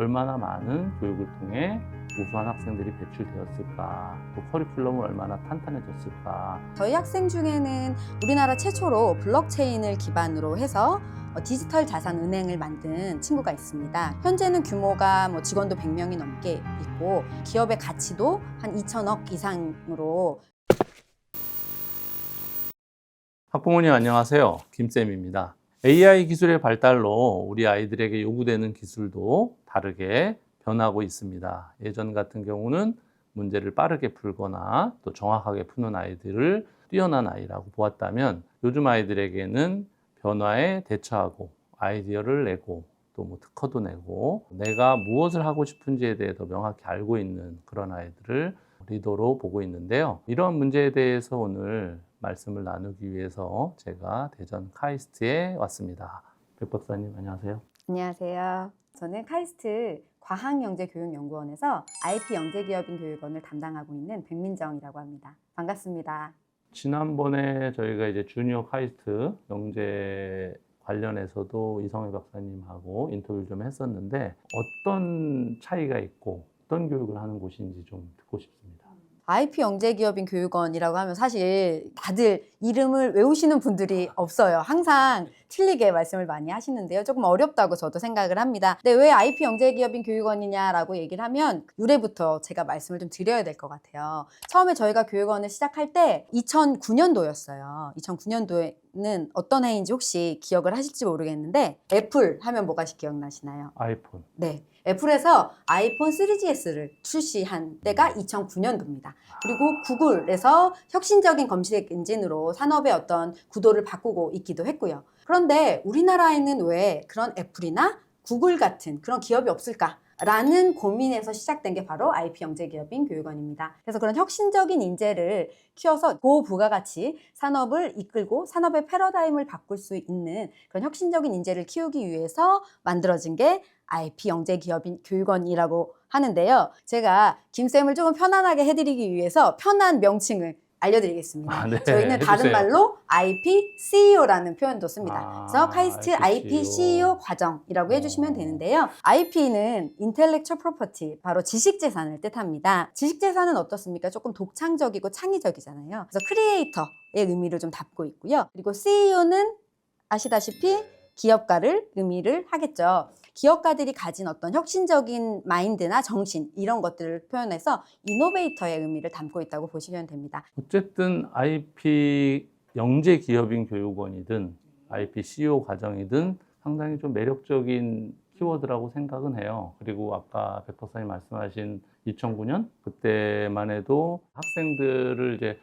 얼마나 많은 교육을 통해 우수한 학생들이 배출되었을까, 또 커리큘럼은 얼마나 탄탄해졌을까. 저희 학생 중에는 우리나라 최초로 블록체인을 기반으로 해서 디지털 자산 은행을 만든 친구가 있습니다. 현재는 규모가 직원도 100명이 넘게 있고 기업의 가치도 한 2천억 이상으로. 학부모님 안녕하세요. 김쌤입니다. AI 기술의 발달로 우리 아이들에게 요구되는 기술도 다르게 변하고 있습니다. 예전 같은 경우는 문제를 빠르게 풀거나 또 정확하게 푸는 아이들을 뛰어난 아이라고 보았다면, 요즘 아이들에게는 변화에 대처하고 아이디어를 내고 또 특허도 내고 내가 무엇을 하고 싶은지에 대해 더 명확히 알고 있는 그런 아이들을 리더로 보고 있는데요. 이러한 문제에 대해서 오늘 말씀을 나누기 위해서 제가 대전 카이스트에 왔습니다. 백 박사님 안녕하세요. 안녕하세요. 저는 카이스트 과학영재교육연구원에서 IP 영재기업인 교육원을 담당하고 있는 백민정이라고 합니다. 반갑습니다. 지난번에 저희가 이제 주니어 카이스트 영재 관련해서도 이성애 박사님하고 인터뷰를 좀 했었는데, 어떤 차이가 있고 어떤 교육을 하는 곳인지 좀 듣고 싶습니다. IP 영재기업인 교육원이라고 하면 사실 다들 이름을 외우시는 분들이 없어요. 항상 틀리게 말씀을 많이 하시는데요. 조금 어렵다고 저도 생각을 합니다. 근데 왜 IP 영재기업인 교육원이냐라고 얘기를 하면 유래부터 제가 말씀을 좀 드려야 될 것 같아요. 처음에 저희가 교육원을 시작할 때 2009년도였어요. 2009년도에는 어떤 해인지 혹시 기억을 하실지 모르겠는데, 애플 하면 뭐가 기억나시나요? 아이폰. 네. 애플에서 아이폰 3GS를 출시한 때가 2009년도입니다. 그리고 구글에서 혁신적인 검색 엔진으로 산업의 어떤 구도를 바꾸고 있기도 했고요. 그런데 우리나라에는 왜 그런 애플이나 구글 같은 그런 기업이 없을까? 라는 고민에서 시작된 게 바로 IP 영재기업인 교육원입니다. 그래서 그런 혁신적인 인재를 키워서 고부가가치 산업을 이끌고 산업의 패러다임을 바꿀 수 있는 그런 혁신적인 인재를 키우기 위해서 만들어진 게 IP 영재기업인 교육원이라고 하는데요. 제가 김쌤을 조금 편안하게 해드리기 위해서 편한 명칭을 알려드리겠습니다. 네, 저희는 다른 해주세요. 말로 IP CEO라는 표현도 씁니다. 그래서 카이스트 IP CEO 과정이라고 해주시면 되는데요. IP는 Intellectual Property, 바로 지식재산을 뜻합니다. 지식재산은 어떻습니까? 조금 독창적이고 창의적이잖아요. 그래서 크리에이터의 의미를 좀 담고 있고요. 그리고 CEO는 아시다시피 기업가를 의미를 하겠죠. 기업가들이 가진 어떤 혁신적인 마인드나 정신, 이런 것들을 표현해서 이노베이터의 의미를 담고 있다고 보시면 됩니다. 어쨌든 IP 영재 기업인 교육원이든 IP CEO 과정이든 상당히 좀 매력적인 키워드라고 생각은 해요. 그리고 아까 백 박사님 말씀하신 2009년 그때만 해도 학생들을 이제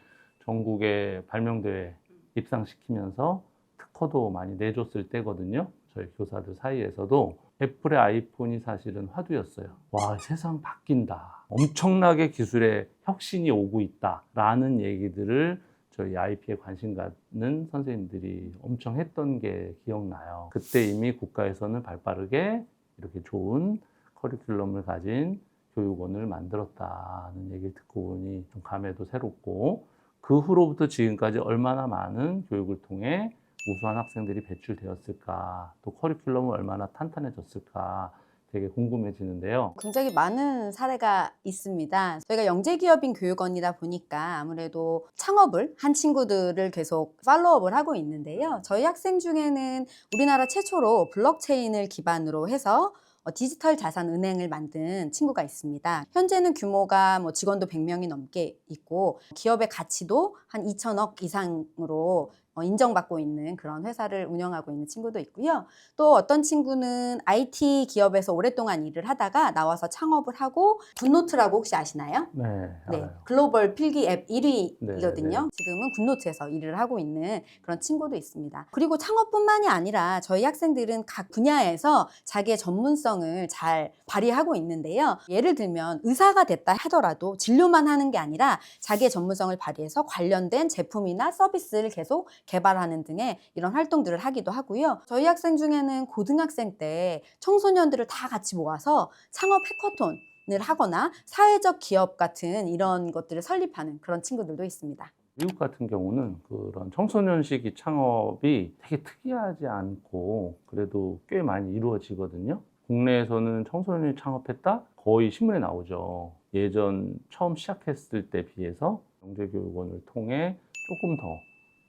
전국의 발명대회 입상시키면서 특허도 많이 내줬을 때거든요. 저희 교사들 사이에서도 애플의 아이폰이 사실은 화두였어요. 와, 세상 바뀐다. 엄청나게 기술의 혁신이 오고 있다라는 얘기들을 저희 IP에 관심 갖는 선생님들이 엄청 했던 게 기억나요. 그때 이미 국가에서는 발빠르게 이렇게 좋은 커리큘럼을 가진 교육원을 만들었다는 얘기를 듣고 보니 좀 감회도 새롭고, 그 후로부터 지금까지 얼마나 많은 교육을 통해 우수한 학생들이 배출되었을까, 또 커리큘럼은 얼마나 탄탄해졌을까 되게 궁금해지는데요. 굉장히 많은 사례가 있습니다. 저희가 영재기업인 교육원이다 보니까 아무래도 창업을 한 친구들을 계속 팔로우업을 하고 있는데요. 저희 학생 중에는 우리나라 최초로 블록체인을 기반으로 해서 디지털 자산 은행을 만든 친구가 있습니다. 현재는 규모가 직원도 100명이 넘게 있고 기업의 가치도 한 2천억 이상으로 인정받고 있는 그런 회사를 운영하고 있는 친구도 있고요. 또 어떤 친구는 IT 기업에서 오랫동안 일을 하다가 나와서 창업을 하고, 굿노트라고 혹시 아시나요? 네, 네, 알아요. 글로벌 필기 앱 1위이거든요. 네. 지금은 굿노트에서 일을 하고 있는 그런 친구도 있습니다. 그리고 창업뿐만이 아니라 저희 학생들은 각 분야에서 자기의 전문성을 잘 발휘하고 있는데요. 예를 들면 의사가 됐다 하더라도 진료만 하는 게 아니라 자기의 전문성을 발휘해서 관련된 제품이나 서비스를 계속 개발하는 등의 이런 활동들을 하기도 하고요. 저희 학생 중에는 고등학생 때 청소년들을 다 같이 모아서 창업 해커톤 을 하거나 사회적 기업 같은 이런 것들을 설립하는 그런 친구들도 있습니다. 미국 같은 경우는 그런 청소년 시기 창업이 되게 특이하지 않고 그래도 꽤 많이 이루어지거든요. 국내에서는 청소년이 창업했다? 거의 신문에 나오죠. 예전 처음 시작했을 때 비해서 영재교육원을 통해 조금 더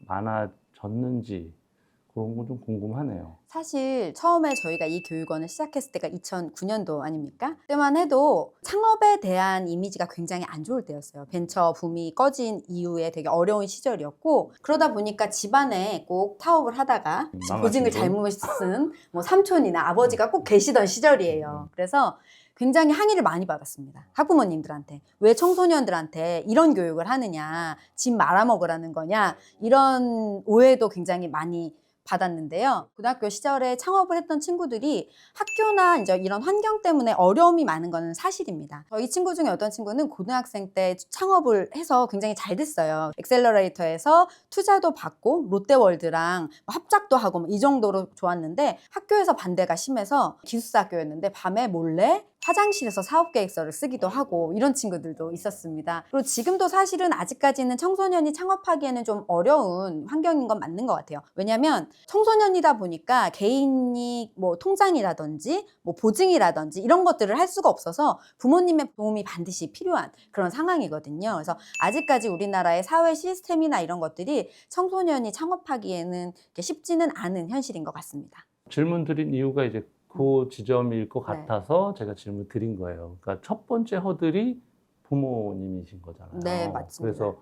많아졌는지 그런 건 좀 궁금하네요. 사실 처음에 저희가 이 교육원을 시작했을 때가 2009년도 아닙니까? 그때만 해도 창업에 대한 이미지가 굉장히 안 좋을 때였어요. 벤처 붐이 꺼진 이후에 되게 어려운 시절이었고, 그러다 보니까 집안에 꼭 사업을 하다가 망하신 보증을 분? 잘못 쓴 뭐 삼촌이나 아버지가 꼭 계시던 시절이에요. 그래서 굉장히 항의를 많이 받았습니다. 학부모님들한테. 왜 청소년들한테 이런 교육을 하느냐, 집 말아먹으라는 거냐, 이런 오해도 굉장히 많이 받았는데요. 고등학교 시절에 창업을 했던 친구들이 학교나 이제 이런 환경 때문에 어려움이 많은 거는 사실입니다. 저희 친구 중에 어떤 친구는 고등학생 때 창업을 해서 굉장히 잘 됐어요. 엑셀러레이터에서 투자도 받고 롯데월드랑 합작도 하고 이 정도로 좋았는데, 학교에서 반대가 심해서 기숙사 학교였는데 밤에 몰래 화장실에서 사업계획서를 쓰기도 하고 이런 친구들도 있었습니다. 그리고 지금도 사실은 아직까지는 청소년이 창업하기에는 좀 어려운 환경인 건 맞는 것 같아요. 왜냐하면 청소년이다 보니까 개인이 뭐 통장이라든지 뭐 보증이라든지 이런 것들을 할 수가 없어서 부모님의 도움이 반드시 필요한 그런 상황이거든요. 그래서 아직까지 우리나라의 사회 시스템이나 이런 것들이 청소년이 창업하기에는 쉽지는 않은 현실인 것 같습니다. 질문 드린 이유가 이제 그 지점일 것 네. 같아서 제가 질문 드린 거예요. 그러니까 첫 번째 허들이 부모님이신 거잖아요. 네, 맞습니다. 그래서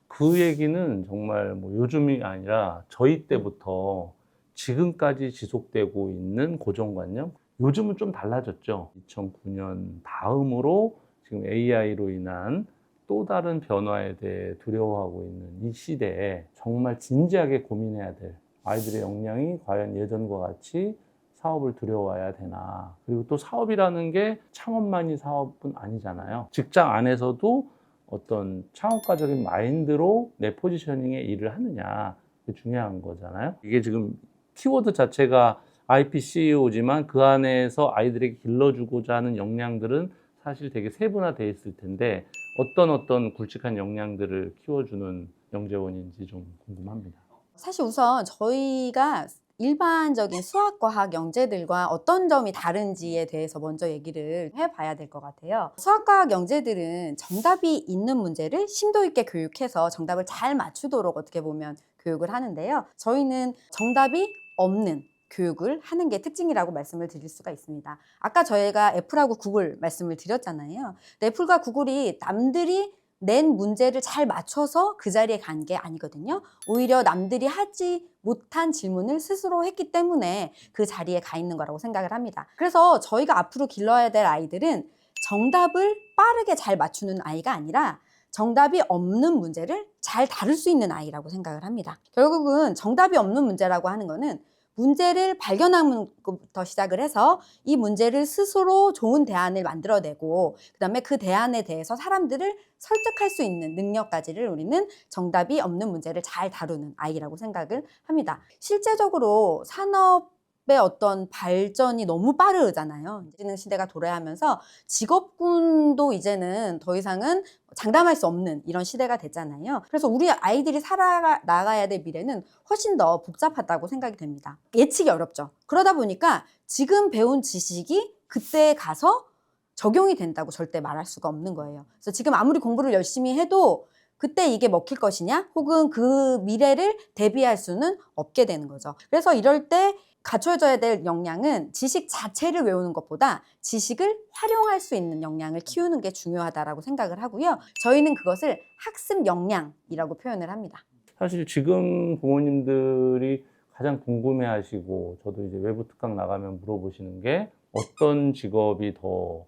그 얘기는 정말 뭐 요즘이 아니라 저희 때부터 지금까지 지속되고 있는 고정관념, 요즘은 좀 달라졌죠. 2009년 다음으로 지금 AI로 인한 또 다른 변화에 대해 두려워하고 있는 이 시대에 정말 진지하게 고민해야 될, 아이들의 역량이 과연 예전과 같이 사업을 들여와야 되나. 그리고 또 사업이라는 게 창업만이 사업은 아니잖아요. 직장 안에서도 어떤 창업가적인 마인드로 내 포지셔닝에 일을 하느냐, 그게 중요한 거잖아요. 이게 지금 키워드 자체가 IP CEO지만 그 안에서 아이들에게 길러주고자 하는 역량들은 사실 되게 세분화되어 있을 텐데 어떤 굵직한 역량들을 키워주는 영재원인지 좀 궁금합니다. 사실 우선 저희가 일반적인 수학, 과학, 영재들과 어떤 점이 다른지에 대해서 먼저 얘기를 해봐야 될 것 같아요. 수학, 과학, 영재들은 정답이 있는 문제를 심도 있게 교육해서 정답을 잘 맞추도록 어떻게 보면 교육을 하는데요. 저희는 정답이 없는 교육을 하는 게 특징이라고 말씀을 드릴 수가 있습니다. 아까 저희가 애플하고 구글 말씀을 드렸잖아요. 애플과 구글이 남들이 낸 문제를 잘 맞춰서 그 자리에 간 게 아니거든요. 오히려 남들이 하지 못한 질문을 스스로 했기 때문에 그 자리에 가 있는 거라고 생각을 합니다. 그래서 저희가 앞으로 길러야 될 아이들은 정답을 빠르게 잘 맞추는 아이가 아니라 정답이 없는 문제를 잘 다룰 수 있는 아이라고 생각을 합니다. 결국은 정답이 없는 문제라고 하는 거는 문제를 발견하는 것부터 시작을 해서 이 문제를 스스로 좋은 대안을 만들어내고 그다음에 그 대안에 대해서 사람들을 설득할 수 있는 능력까지를 우리는 정답이 없는 문제를 잘 다루는 아이라고 생각을 합니다. 실제적으로 산업의 어떤 발전이 너무 빠르잖아요. 인공지능 시대가 도래하면서 직업군도 이제는 더 이상은 장담할 수 없는 이런 시대가 됐잖아요. 그래서 우리 아이들이 살아나가야 될 미래는 훨씬 더 복잡하다고 생각이 됩니다. 예측이 어렵죠. 그러다 보니까 지금 배운 지식이 그때 가서 적용이 된다고 절대 말할 수가 없는 거예요. 그래서 지금 아무리 공부를 열심히 해도 그때 이게 먹힐 것이냐 혹은 그 미래를 대비할 수는 없게 되는 거죠. 그래서 이럴 때 갖춰져야 될 역량은 지식 자체를 외우는 것보다 지식을 활용할 수 있는 역량을 키우는 게 중요하다고 생각을 하고요. 저희는 그것을 학습 역량이라고 표현을 합니다. 사실 지금 부모님들이 가장 궁금해하시고 저도 이제 외부 특강 나가면 물어보시는 게 어떤 직업이 더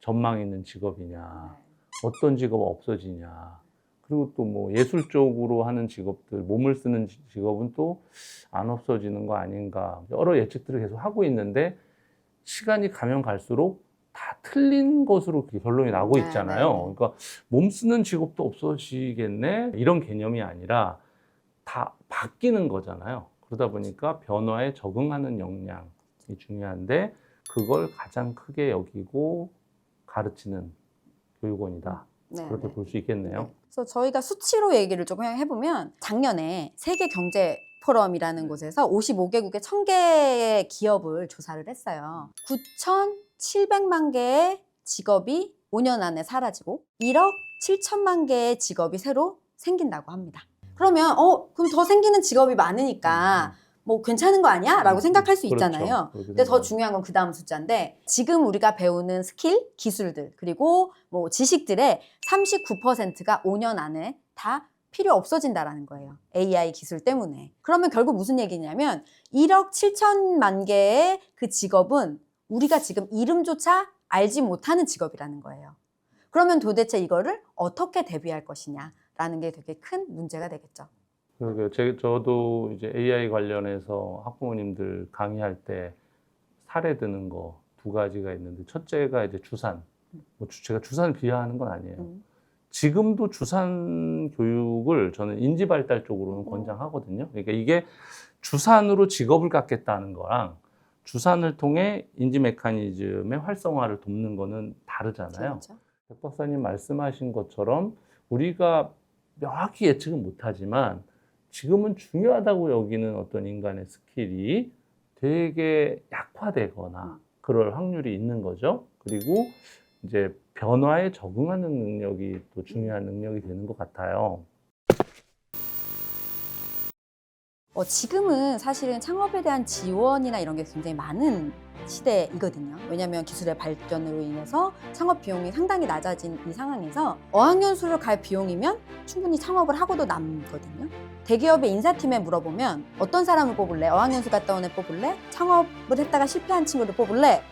전망 있는 직업이냐, 어떤 직업 없어지냐, 그리고 또 뭐 예술 쪽으로 하는 직업들, 몸을 쓰는 직업은 또 안 없어지는 거 아닌가, 여러 예측들을 계속 하고 있는데 시간이 가면 갈수록 다 틀린 것으로 결론이 나고 있잖아요. 그러니까 몸 쓰는 직업도 없어지겠네, 이런 개념이 아니라 다 바뀌는 거잖아요. 그러다 보니까 변화에 적응하는 역량이 중요한데 그걸 가장 크게 여기고 가르치는 교육원이다. 그렇게 볼 수 있겠네요. 그래서 저희가 수치로 얘기를 조금 해보면 작년에 세계 경제 포럼이라는 곳에서 55개국의 1000개의 기업을 조사를 했어요. 9,700만 개의 직업이 5년 안에 사라지고 1억 7천만 개의 직업이 새로 생긴다고 합니다. 그러면 그럼 더 생기는 직업이 많으니까 뭐 괜찮은 거 아니야? 라고 생각할 수 있잖아요. 그렇죠. 근데 더 중요한 건 그 다음 숫자인데 지금 우리가 배우는 스킬, 기술들 그리고 뭐 지식들의 39%가 5년 안에 다 필요 없어진다라는 거예요. AI 기술 때문에. 그러면 결국 무슨 얘기냐면 1억 7천만 개의 그 직업은 우리가 지금 이름조차 알지 못하는 직업이라는 거예요. 그러면 도대체 이거를 어떻게 대비할 것이냐라는 게 되게 큰 문제가 되겠죠. 저도 이제 AI 관련해서 학부모님들 강의할 때 사례 드는 거 2가지가 있는데 첫째가 이제 주산. 제가 주산을 비하하는 건 아니에요. 지금도 주산 교육을 저는 인지 발달 쪽으로는 권장하거든요. 그러니까 이게 주산으로 직업을 갖겠다는 거랑 주산을 통해 인지 메커니즘의 활성화를 돕는 거는 다르잖아요. 그렇죠? 백 박사님 말씀하신 것처럼 우리가 명확히 예측은 못하지만 지금은 중요하다고 여기는 어떤 인간의 스킬이 되게 약화되거나 그럴 확률이 있는 거죠. 그리고 이제 변화에 적응하는 능력이 또 중요한 능력이 되는 것 같아요. 지금은 사실은 창업에 대한 지원이나 이런 게 굉장히 많은 시대이거든요. 왜냐하면 기술의 발전으로 인해서 창업 비용이 상당히 낮아진 이 상황에서 어학연수를 갈 비용이면 충분히 창업을 하고도 남거든요. 대기업의 인사팀에 물어보면 어떤 사람을 뽑을래? 어학연수 갔다 온 애 뽑을래? 창업을 했다가 실패한 친구를 뽑을래?